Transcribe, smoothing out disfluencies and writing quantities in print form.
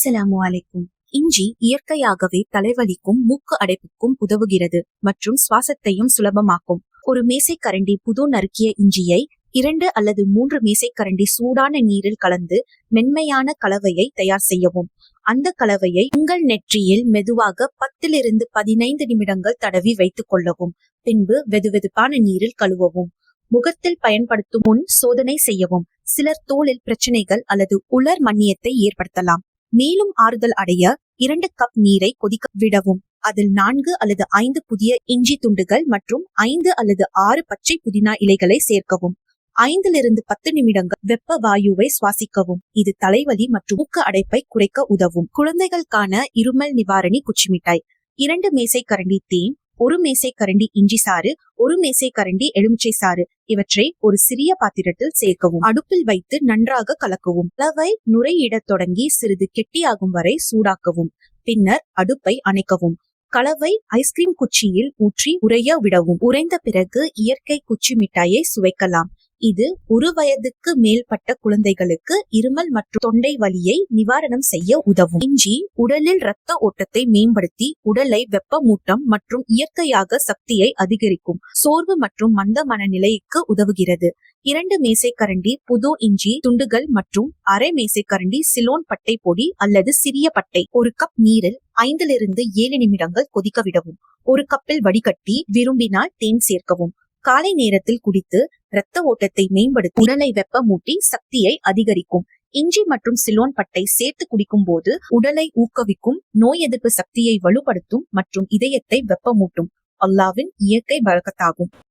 அஸ்ஸலாமு அலைக்கும். இஞ்சி இயற்கையாகவே தலைவலிக்கும், மூக்கு அடைப்புக்கும் உதவுகிறது மற்றும் சுவாசத்தையும் சுலபமாக்கும். ஒரு மேசைக்கரண்டி புது நறுக்கிய இஞ்சியை 2 அல்லது 3 மேசைக்கரண்டி சூடான நீரில் கலந்து மென்மையான கலவையை தயார் செய்யவும். அந்த கலவையை உங்கள் நெற்றியில் மெதுவாக 10 - 15 நிமிடங்கள் தடவி வைத்துக் கொள்ளவும். பின்பு வெதுவெதுப்பான நீரில் கழுவவும். முகத்தில் பயன்படுத்தும் முன் சோதனை செய்யவும். சிலர் தோலில் பிரச்சனைகள் அல்லது உலர் மண்ணியத்தை ஏற்படுத்தலாம். மேலும் ஆறுதல் அடைய 2 கப் நீரை கொதிக்க விடவும். அதில் 4 அல்லது 5 புதிய இஞ்சி துண்டுகள் மற்றும் 5 அல்லது 6 பச்சை புதினா இலைகளை சேர்க்கவும். 5 - 10 நிமிடங்கள் வெப்ப வாயுவை சுவாசிக்கவும். இது தலைவலி மற்றும் மூக்கு அடைப்பை குறைக்க உதவும். குழந்தைகளுக்கான இருமல் நிவாரணி குச்சி மிட்டாய். 2 மேசைக்கரண்டி தேன், 1 மேசைக்கரண்டி இஞ்சி சாறு, 1 மேசைக்கரண்டி எலுமிச்சை சாறு இவற்றை ஒரு சிறிய பாத்திரத்தில் சேர்க்கவும். அடுப்பில் வைத்து நன்றாக கலக்கவும். கலவை நுரையிடத் தொடங்கி சிறிது கெட்டியாகும் வரை சூடாக்கவும். பின்னர் அடுப்பை அணைக்கவும். கலவை ஐஸ்கிரீம் குச்சியில் ஊற்றி உறைய விடவும். உறைந்த பிறகு இயற்கை குச்சி மிட்டாயை சுவைக்கலாம். இது 1 வயதுக்கு மேற்பட்ட குழந்தைகளுக்கு இருமல் மற்றும் தொண்டை வலியை நிவாரணம் செய்ய உதவும். இஞ்சி உடலில் இரத்த ஓட்டத்தை மேம்படுத்தி உடலை வெப்பமூட்டம் மற்றும் இயற்கையாக சக்தியை அதிகரிக்கும். சோர்வு மற்றும் மந்த மனநிலைக்கு உதவுகிறது. 2 மேசைக்கரண்டி புது இஞ்சி துண்டுகள் மற்றும் அரை மேசைக்கரண்டி சிலோன் பட்டை பொடி அல்லது சிறிய பட்டை 1 கப் நீரில் 5 - 7 நிமிடங்கள் கொதிக்க விடவும். 1 கப்பில் வடிகட்டி விரும்பினால் தேன் சேர்க்கவும். காலை நேரத்தில் குடித்து இரத்த ஓட்டத்தை மேம்படுத்தி உடலை வெப்பமூட்டி சக்தியை அதிகரிக்கும். இஞ்சி மற்றும் சிலோன் பட்டை சேர்த்து குடிக்கும் போது உடலை ஊக்குவிக்கும், நோய் எதிர்ப்பு சக்தியை வலுப்படுத்தும் மற்றும் இதயத்தை வெப்பமூட்டும். அல்லாஹ்வின் இயற்கை பரக்கத்தாகும்.